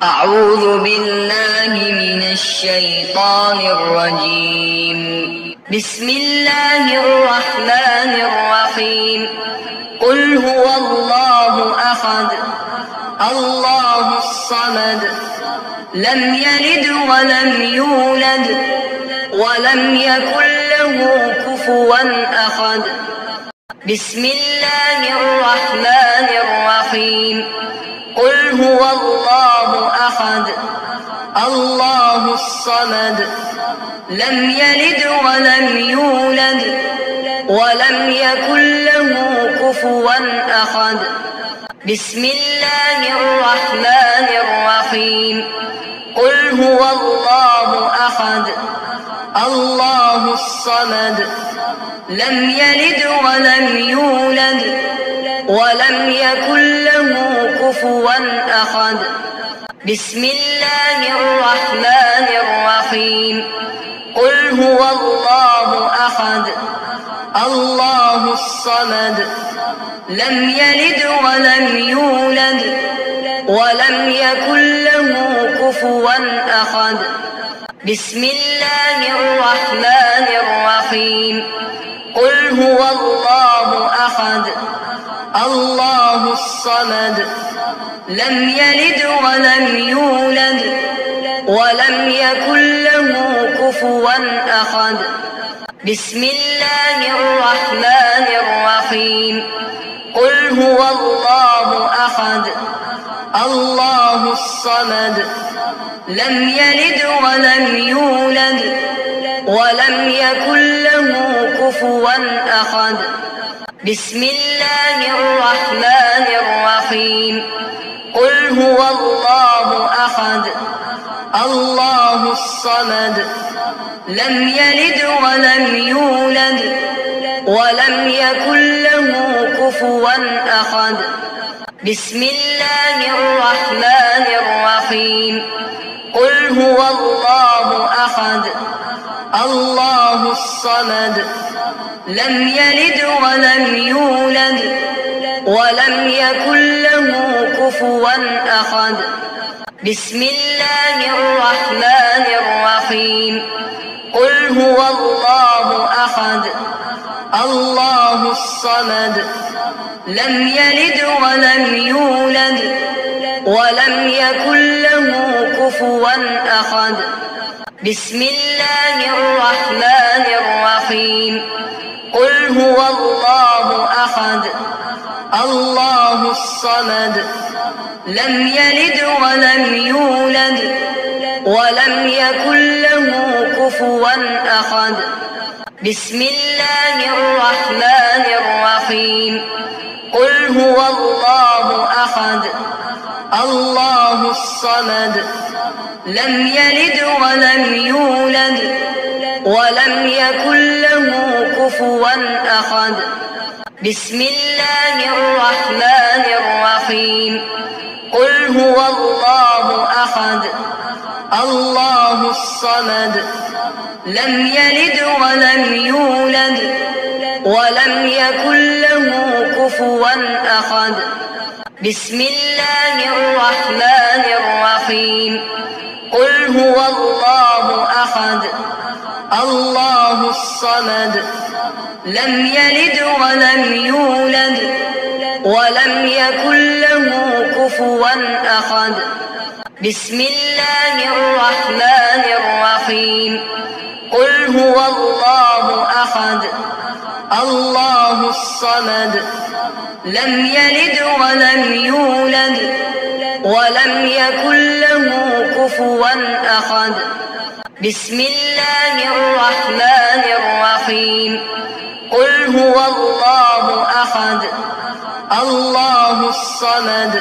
أعوذ بالله من الشيطان الرجيم. بسم الله الرحمن الرحيم. قل هو الله أحد الله الصمد لم يلد ولم يولد ولم يكن له كفوا أحد. بسم الله الرحمن الرحيم. قل هو الله أحد الله الصمد لم يلد ولم يولد ولم يكن له كفوا أحد. بسم الله الرحمن الرحيم. قل هو الله أحد الله الصمد لم يلد ولم يولد ولم يكن له كفوا أحد. بسم الله الرحمن الرحيم. قل هو الله أحد الله الصمد لم يلد ولم يولد ولم يكن له كفوا أحد. بسم الله الرحمن الرحيم. قل هو الله أحد الله الصمد لم يلد ولم يولد ولم يكن له كفوا أحد. بسم الله الرحمن الرحيم. قل هو الله أحد الله الصمد لم يلد ولم يولد ولم يكن له كفوا أحد. بسم الله الرحمن الرحيم. قل هو الله أحد الله الصمد لم يلد ولم يولد ولم يكن له كفوا أحد. بسم الله الرحمن الرحيم. قل هو الله أحد الله الصمد لم يلد ولم يولد ولم يكن له كفوا أحد. بسم الله الرحمن الرحيم. قل هو الله أحد الله الصمد لم يلد ولم يولد ولم يكن له كفوا أحد. بسم الله الرحمن الرحيم. قل هو الله أحد الله الصمد لم يلد ولم يولد ولم يكن له كفوا أحد. بسم الله الرحمن الرحيم. قل هو الله أحد الله الصمد لم يلد ولم يولد ولم يكن له كفوا أحد. بسم الله الرحمن الرحيم. قل هو الله أحد الله الصمد لم يلد ولم يولد ولم يكن له كفوا أحد. بسم الله الرحمن الرحيم. قل هو الله أحد الله الصمد لم يلد ولم يولد ولم يكن له كفوا أحد. بسم الله الرحمن الرحيم. قل هو الله أحد الله الصمد لم يلد ولم يولد ولم يكن له كفوا أحد. بسم الله الرحمن الرحيم. قل هو الله أحد الله الصمد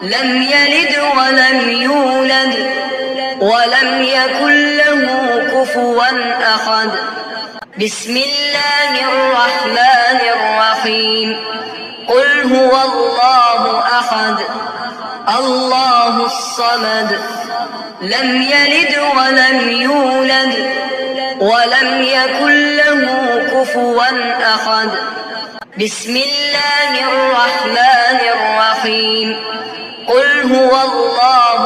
لم يلد ولم يولد ولم يكن له كفوا أحد. بسم الله الرحمن الرحيم. قل هو الله أحد الله الصمد لم يلد ولم يولد ولم يكن له كفوا أحد. بسم الله الرحمن الرحيم. قل هو الله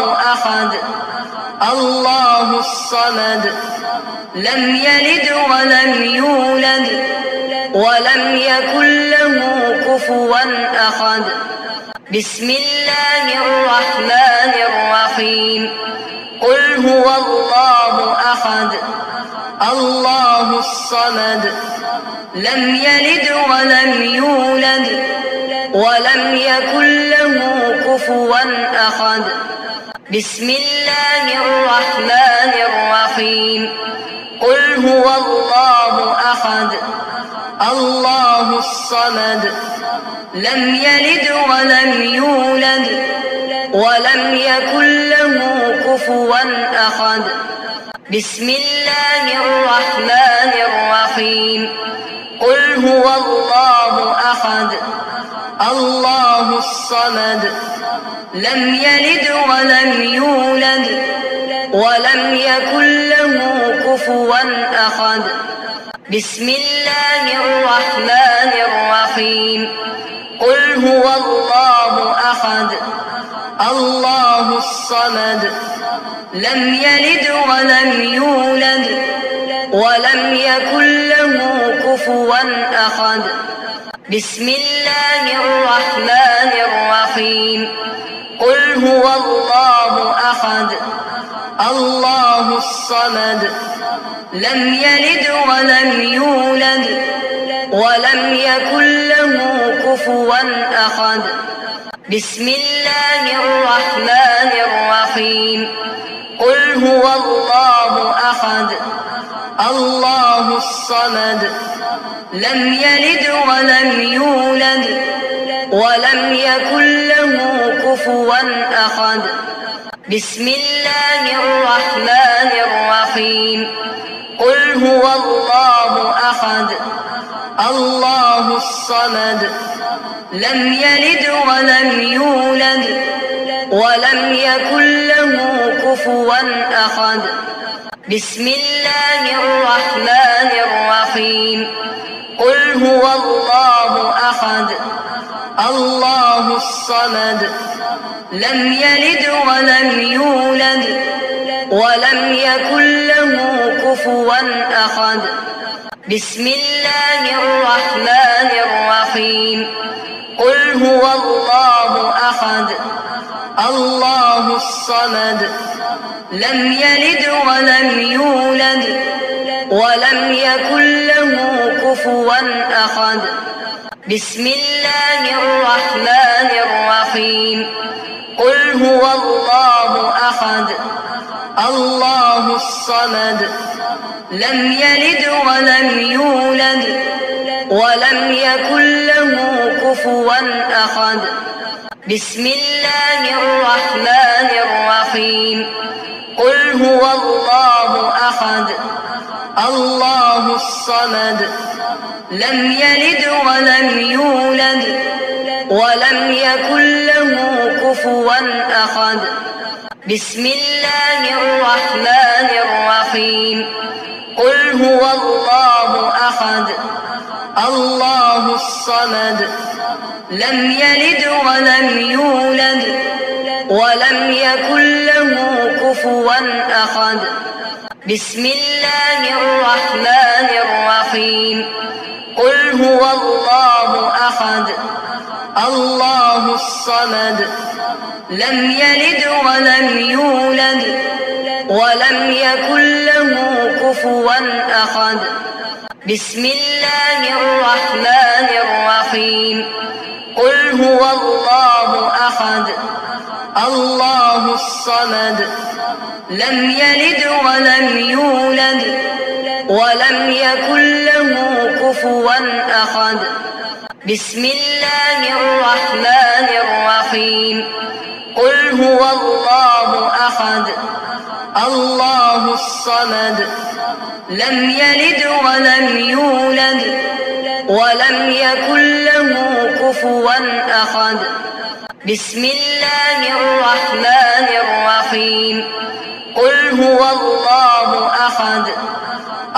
الله الصمد لم يلد ولم يولد ولم يكن له كفوا أحد. بسم الله الرحمن الرحيم. قل هو الله أحد الله الصمد لم يلد ولم يولد ولم يكن له كفوا أحد. بسم الله الرحمن الرحيم. قل هو الله أحد الله الصمد لم يلد ولم يولد ولم يكن له كفوا أحد. بسم الله الرحمن الرحيم. قل هو الله أحد الله الصمد لم يلد ولم يولد ولم يكن له كفوا أحد. بسم الله الرحمن الرحيم. قل هو الله أحد الله الصمد لم يلد ولم يولد ولم يكن له كفوا أحد. بسم الله الرحمن الرحيم. قل هو الله أحد الله الصمد لم يلد ولم يولد ولم يكن له كفوا أحد. بسم الله الرحمن الرحيم. قل هو الله أحد الله الصمد لم يلد ولم يولد ولم يكن له كفوا أحد. بسم الله الرحمن الرحيم. قل هو الله أحد الله الصمد لم يلد ولم يولد ولم يكن له كفوا أحد. بسم الله الرحمن الرحيم. قل هو الله أحد الله الصمد لم يلد ولم يولد ولم يكن له كفوا أحد. بسم الله الرحمن الرحيم. قل هو الله أحد الله الصمد لم يلد ولم يولد ولم يكن له كفوا أحد. بسم الله الرحمن الرحيم. قل هو الله أحد الله الصمد لم يلد ولم يولد ولم يكن له كفوا أحد. بسم الله الرحمن الرحيم. قل هو الله أحد الله الصمد لم يلد ولم يولد ولم يكن له كفوا أحد. بسم الله الرحمن الرحيم. قل هو الله أحد الله الصمد لم يلد ولم يولد ولم يكن له كفوا أحد. بسم الله الرحمن الرحيم. قل هو الله أحد الله الصمد لم يلد ولم يولد ولم يكن له كفوا أحد. بسم الله الرحمن الرحيم. قل هو الله أحد الله الصمد لم يلد ولم يولد ولم يكن له كفوا أحد. بسم الله الرحمن الرحيم. قل هو الله أحد الله الصمد لم يلد ولم يولد ولم يكن له كفوا أحد. بسم الله الرحمن الرحيم. قل هو الله أحد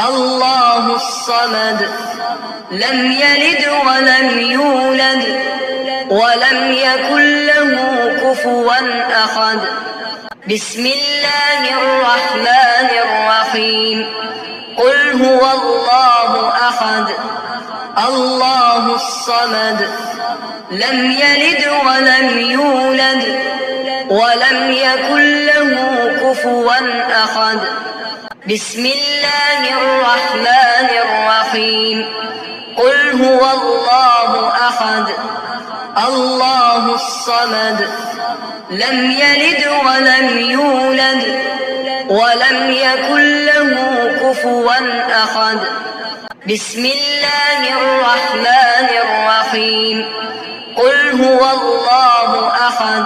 الله الصمد لم يلد ولم يولد ولم يكن له كفوا أحد. بسم الله الرحمن الرحيم قل هو الله أحد الله الصمد لم يلد ولم يولد ولم يكن له كفوا أحد بسم الله الرحمن الرحيم قل هو الله أحد الله الصمد لم يلد ولم يولد ولم يكن له كفوا أحد بسم الله الرحمن الرحيم قل هو الله أحد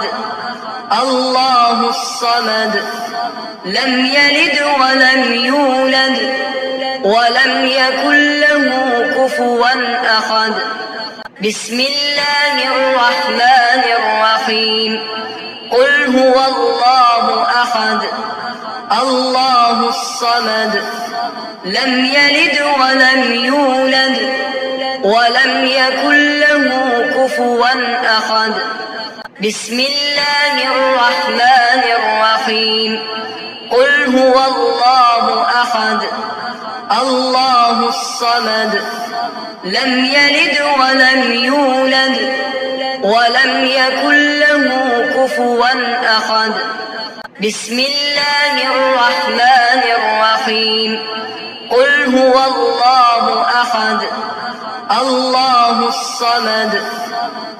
الله الصمد لم يلد ولم يولد ولم يكن له كفوا أحد بسم الله الرحمن الرحيم قل هو الله أحد الله الصمد لم يلد ولم يولد ولم يكن له كفوا أحد بسم الله الرحمن الرحيم قل هو الله أحد الله الصمد لم يلد ولم يولد ولم يكن له كفوا أحد بسم الله الرحمن الرحيم قل هو الله أحد الله الصمد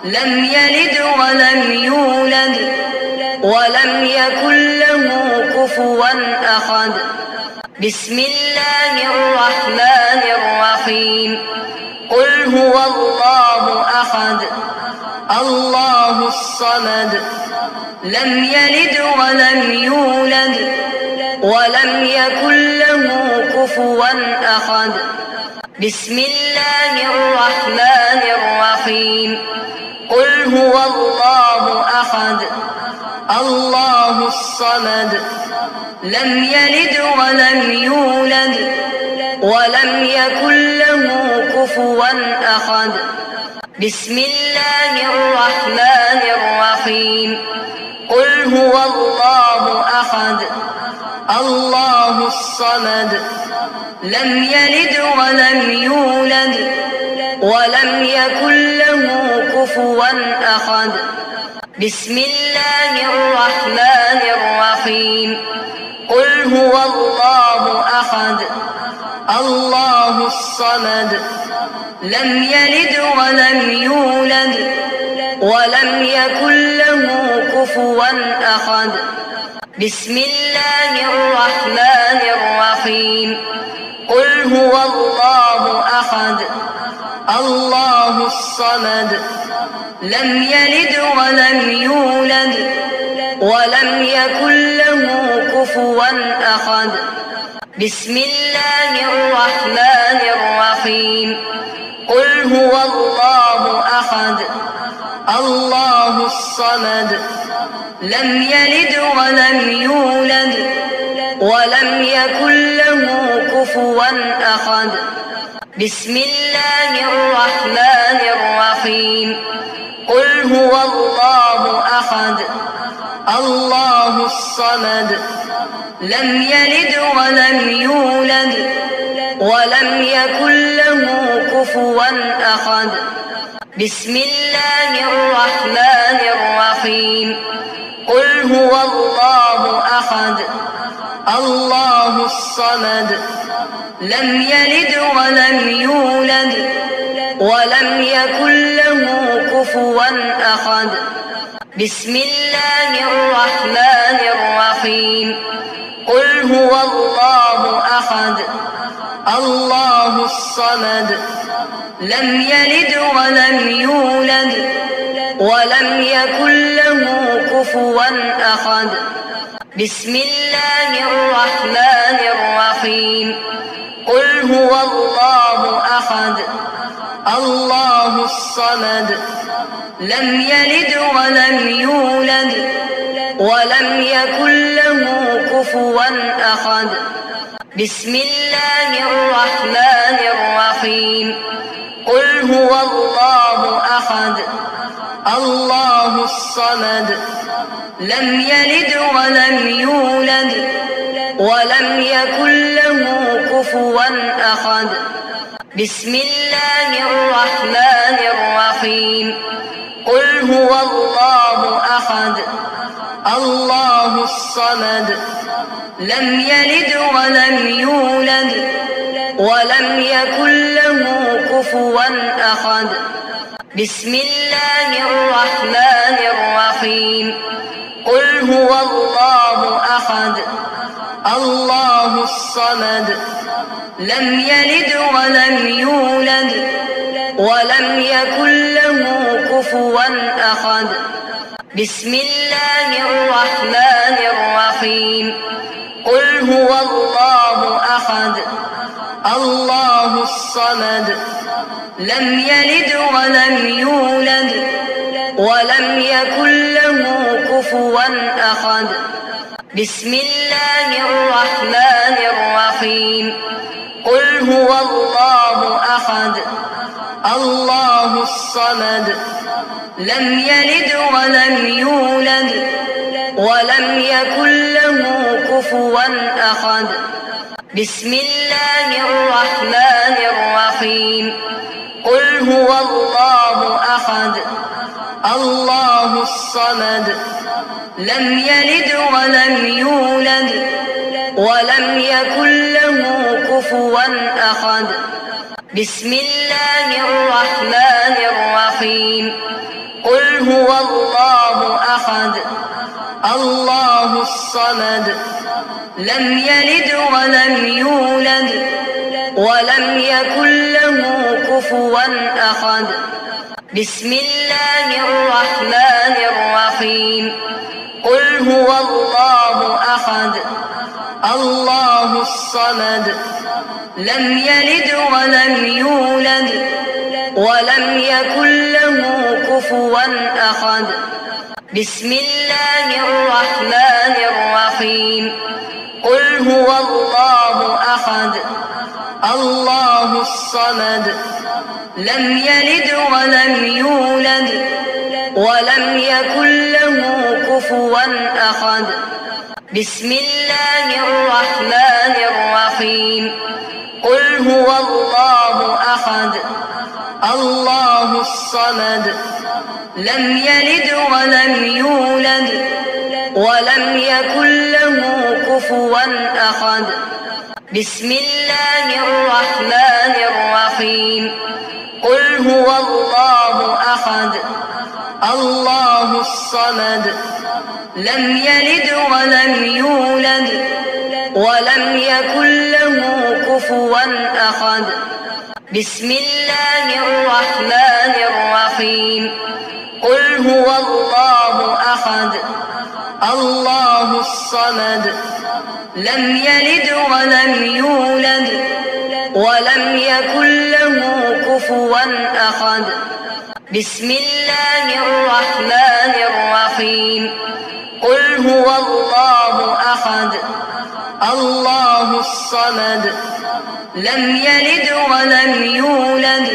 لم يلد ولم يولد ولم يكن له كفوا أحد بسم الله الرحمن الرحيم قل هو الله أحد الله الصمد لم يلد ولم يولد ولم يكن له كفوا أحد بسم الله الرحمن الرحيم قل هو الله أحد الله الصمد لم يلد ولم يولد ولم يكن له كفوا أحد بسم الله الرحمن الرحيم قل هو الله أحد الله الصمد لم يلد ولم يولد ولم يكن له كفوا أحد بسم الله الرحمن الرحيم قل هو الله أحد الله الصمد لم يلد ولم يولد ولم يكن له كفوا أحد بسم الله الرحمن الرحيم قل هو الله أحد الله الصمد لم يلد ولم يولد ولم يكن له كفوا أحد بسم الله الرحمن الرحيم قل هو الله أحد الله الصمد لم يلد ولم يولد ولم يكن له كفوا أحد بسم الله الرحمن الرحيم قل هو الله أحد الله الصمد لم يلد ولم يولد ولم يكن له كفوا أحد بسم الله الرحمن الرحيم قل هو الله أحد الله الصمد لم يلد ولم يولد ولم يكن له كفوا أحد بسم الله الرحمن الرحيم قل هو الله أحد الله الصمد لم يلد ولم يولد ولم يكن له كفوا أحد بسم الله الرحمن الرحيم قل هو الله أحد الله الصمد لم يلد ولم يولد ولم يكن له كفوا أحد بسم الله الرحمن الرحيم قل هو الله أحد الله الصمد لم يلد ولم يولد ولم يكن له كفوا أحد. بسم الله الرحمن الرحيم. قل هو الله أحد الله الصمد لم يلد ولم يولد ولم يكن له كفوا أحد. بسم الله الرحمن الرحيم. قل هو الله أحد الله الصمد لم يلد ولم يولد ولم يكن له كفوا أحد. بسم الله الرحمن الرحيم. قل هو الله أحد الله الصمد لم يلد ولم يولد ولم يكن له كفوا أحد. بسم الله الرحمن الرحيم. قل هو الله أحد الله الصمد لم يلد ولم يولد ولم يكن له كفوا أحد. بسم الله الرحمن الرحيم. قل هو الله أحد الله الصمد لم يلد ولم يولد ولم يكن له كفوا أحد. بسم الله الرحمن الرحيم. قل هو الله أحد الله الصمد لم يلد ولم يولد ولم يكن له كفوا أحد. بسم الله الرحمن الرحيم. قل هو الله أحد الله الصمد لم يلد ولم يولد ولم يكن له كفوا أحد. بسم الله الرحمن الرحيم. قل هو الله أحد الله الصمد لم يلد ولم يولد ولم يكن له كفوا أحد. بسم الله الرحمن الرحيم. قل هو الله أحد الله الصمد لم يلد ولم يولد ولم يكن له كفوا أحد. بسم الله الرحمن الرحيم. قل هو الله أحد الله الصمد لم يلد ولم يولد ولم يكن له كفوا أحد. بسم الله الرحمن الرحيم. قل هو الله أحد الله الصمد لم يلد ولم يولد ولم يكن له كفوا أحد. بسم الله الرحمن الرحيم. قل هو الله أحد الله الصمد لم يلد ولم يولد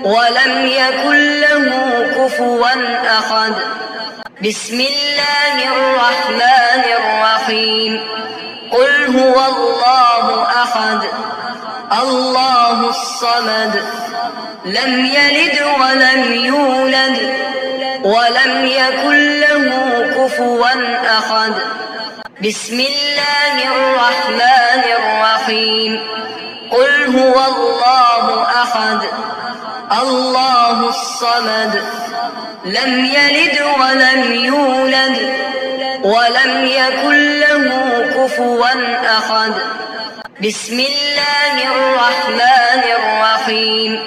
ولم يكن له كفوا أحد. بسم الله الرحمن الرحيم. قل هو الله أحد الله الصمد لم يلد ولم يولد ولم يكن له كفوا أحد. بسم الله الرحمن الرحيم. قل هو الله أحد الله الصمد لم يلد ولم يولد ولم يكن له كفوا أحد. بسم الله الرحمن الرحيم.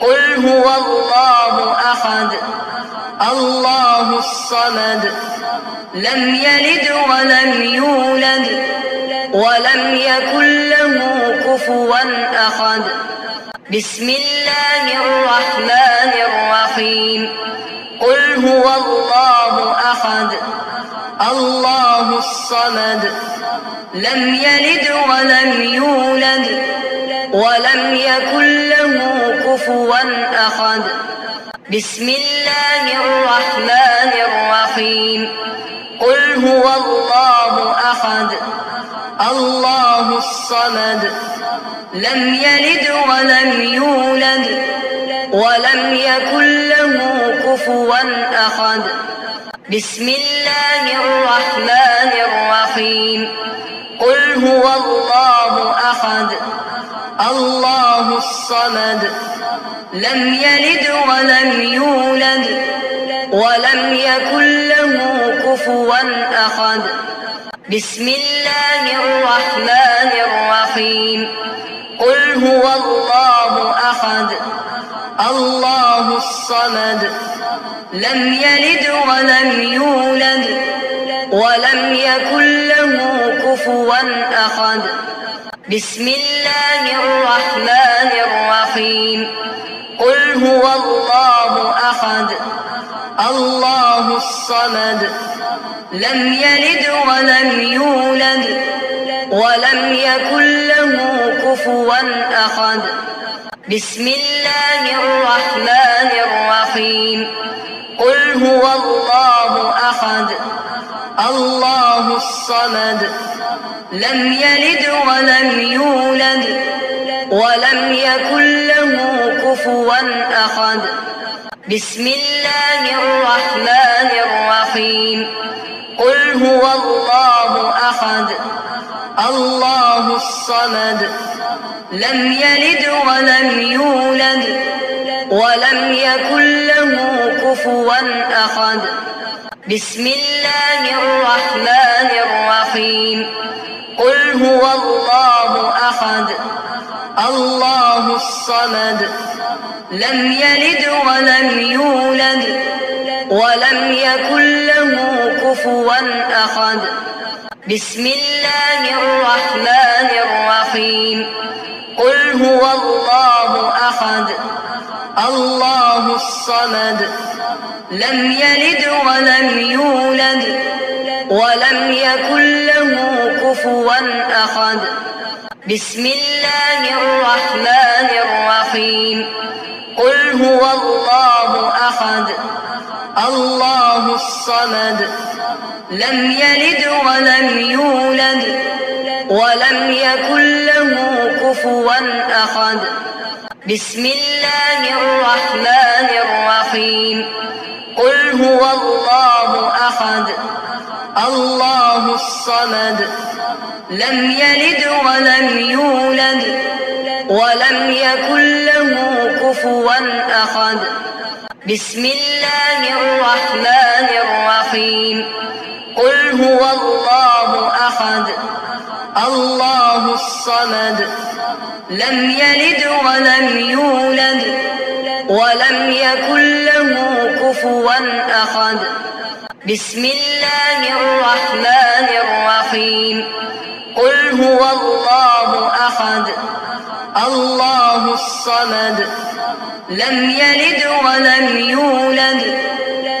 قل هو الله أحد الله الصمد لم يلد ولم يولد ولم يكن له كفوا أحد. بسم الله الرحمن الرحيم. قل هو الله أحد الله الصمد لم يلد ولم يولد ولم يكن له كفوا أحد. بسم الله الرحمن الرحيم. قل هو الله أحد الله الصمد لم يلد ولم يولد ولم يكن له كفوا أحد. بسم الله الرحمن الرحيم. قل هو الله أحد الله الصمد لم يلد ولم يولد ولم يكن له كفوا أحد. بسم الله الرحمن الرحيم. قل هو الله أحد الله الصمد لم يلد ولم يولد ولم يكن له كفوا أحد. بسم الله الرحمن الرحيم. قل هو الله أحد الله الصمد لم يلد ولم يولد ولم يكن له كفوا أحد. بسم الله الرحمن الرحيم. قل هو الله أحد الله الصمد لم يلد ولم يولد ولم يكن له كفوا أحد. بسم الله الرحمن الرحيم. قل هو الله أحد الله الصمد لم يلد ولم يولد ولم يكن له كفوا أحد. بسم الله الرحمن الرحيم. قل هو الله أحد الله الصمد لم يلد ولم يولد ولم يكن له كفوا أحد. بسم الله الرحمن الرحيم. قل هو الله أحد الله الصمد لم يلد ولم يولد ولم يكن له كفوا أحد. بسم الله الرحمن الرحيم. قل هو الله أحد الله الصمد لم يلد ولم يولد ولم يكن له كفوا أحد. بسم الله الرحمن الرحيم. قل هو الله أحد الله الصمد لم يلد ولم يولد ولم يكن له كفوا أحد. بسم الله الرحمن الرحيم. قل هو الله أحد الله الصمد لم يلد ولم يولد ولم يكن له كفوا أحد. بسم الله الرحمن الرحيم. قل هو الله أحد الله الصمد لم يلد ولم يولد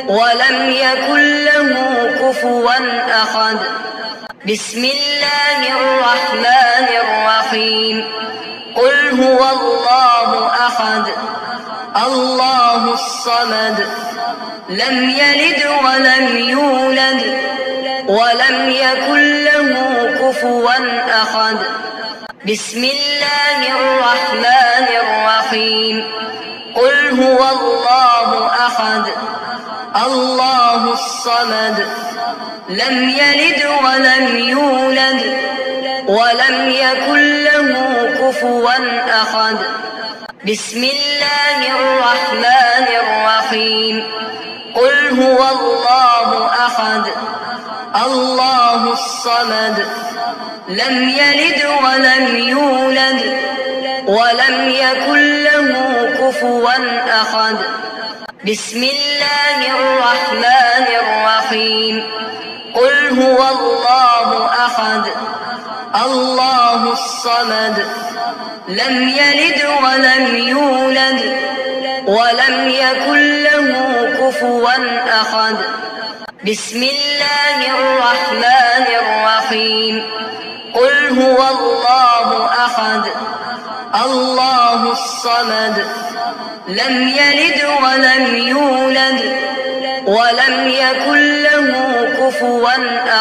ولم يكن له كفوا أحد. بسم الله الرحمن الرحيم. قل هو الله أحد الله الصمد لم يلد ولم يولد ولم يكن له كفوا أحد. بسم الله الرحمن الرحيم. قل هو الله أحد الله الصمد لم يلد ولم يولد ولم يكن له كفوا أحد. بسم الله الرحمن الرحيم. قل هو الله أحد الله الصمد لم يلد ولم يولد ولم يكن له كفوا أحد. بسم الله الرحمن الرحيم. قل هو الله أحد الله الصمد لم يلد ولم يولد ولم يكن له كفوا أحد. بسم الله الرحمن الرحيم. قل هو الله أحد الله الصمد لم يلد ولم يولد ولم يكن له كفوا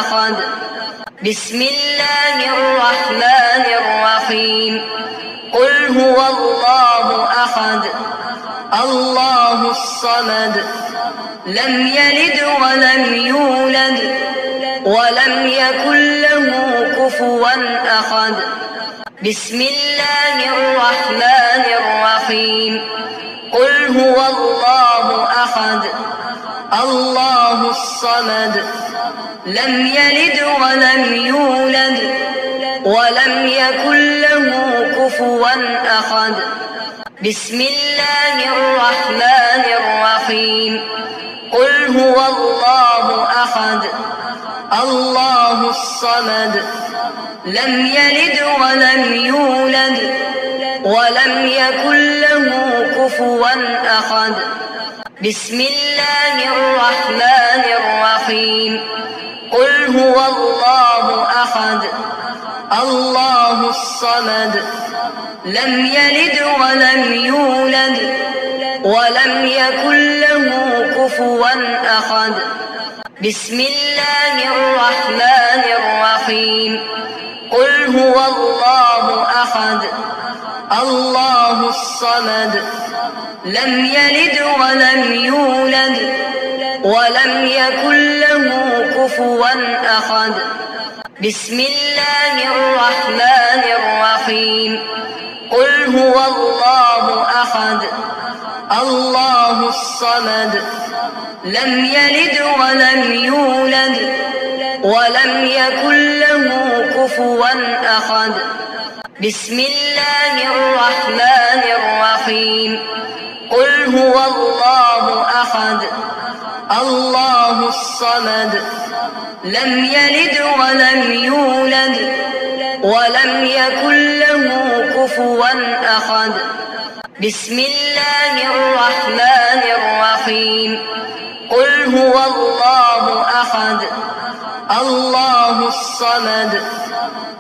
أحد. بسم الله الرحمن الرحيم. قل هو الله أحد الله الصمد لم يلد ولم يولد ولم يكن له كفوا أحد. بسم الله الرحمن الرحيم. قل هو الله أحد الله الصمد لم يلد ولم يولد ولم يكن له كفوا أحد. بسم الله الرحمن الرحيم. قل هو الله أحد الله الصمد لم يلد ولم يولد ولم يكن له كفوا أحد. بسم الله الرحمن الرحيم. قل هو الله أحد الله الصمد لم يلد ولم يولد ولم يكن له كفوا أحد. بسم الله الرحمن الرحيم. قل هو الله أحد الله الصمد لم يلد ولم يولد ولم يكن له كفوا أحد. بسم الله الرحمن الرحيم. قل هو الله أحد الله الصمد لم يلد ولم يولد ولم يكن له كفوا أحد. بسم الله الرحمن الرحيم. قل هو الله أحد الله الصمد لم يلد ولم يولد ولم يكن له كفوا أحد. بسم الله الرحمن الرحيم. قل هو الله أحد الله الصمد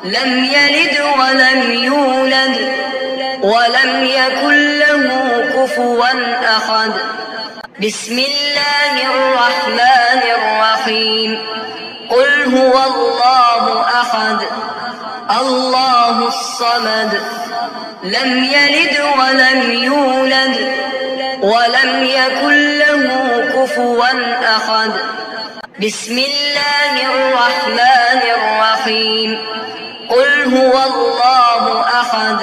لم يلد ولم يولد ولم يكن له كفوا أحد. بسم الله الرحمن الرحيم. قل هو الله أحد الله الصمد لم يلد ولم يولد ولم يكن له كفوا أحد. بسم الله الرحمن الرحيم. قل هو الله أحد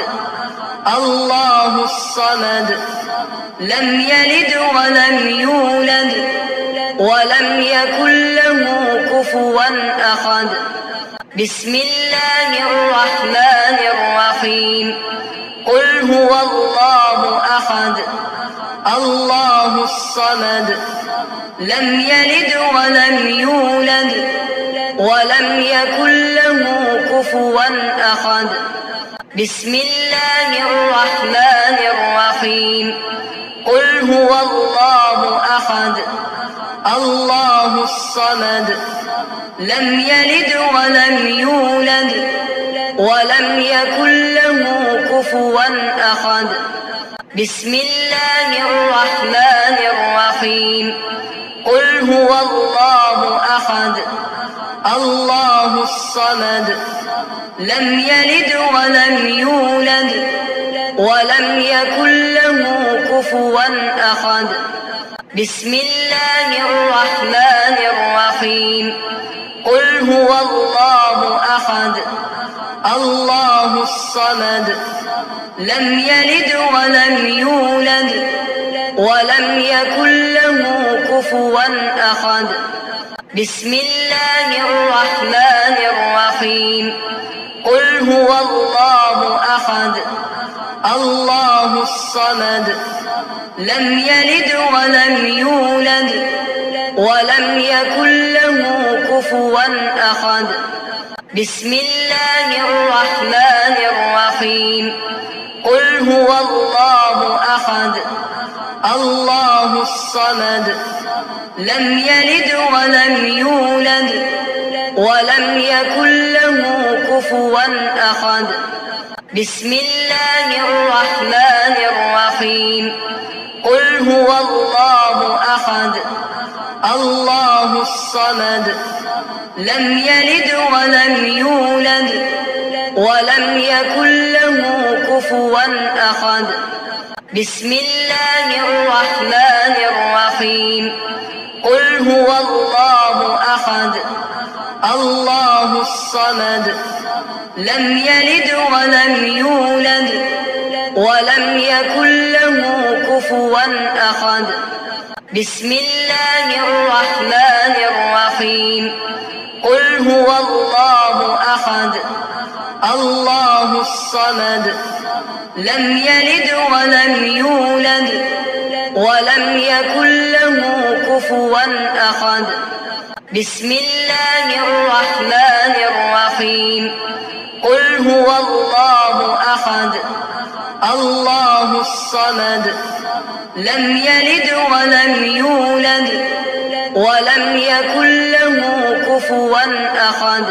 الله الصمد لم يلد ولم يولد ولم يكن له كفوا أحد. بسم الله الرحمن الرحيم. قل هو الله أحد الله الصمد لم يلد ولم يولد ولم يكن له كفوا أحد. بسم الله الرحمن الرحيم. قل هو الله أحد الله الصمد لم يلد ولم يولد ولم يكن له كفوا أحد. بسم الله الرحمن الرحيم. قل هو الله أحد الله الصمد لم يلد ولم يولد ولم يكن له كفوا أحد. بسم الله الرحمن الرحيم. قل هو الله أحد الله الصمد لم يلد ولم يولد ولم يكن له كفوا أحد. بسم الله الرحمن الرحيم. قل هو الله أحد الله الصمد لم يلد ولم يولد ولم يكن له كفوا أحد. بسم الله الرحمن الرحيم. قل هو الله أحد الله الصمد لم يلد ولم يولد ولم يكن له كفوا أحد. بسم الله الرحمن الرحيم. قل هو الله أحد الله الصمد لم يلد ولم يولد ولم يكن له كفوا أحد. بسم الله الرحمن الرحيم. قل هو الله أحد الله الصمد لم يلد ولم يولد ولم يكن له كفوا أحد. بسم الله الرحمن الرحيم. قل هو الله أحد الله الصمد لم يلد ولم يولد ولم يكن له كفوا أحد. بسم الله الرحمن الرحيم. قل هو الله أحد الله الصمد لم يلد ولم يولد ولم يكن له كفوا أحد.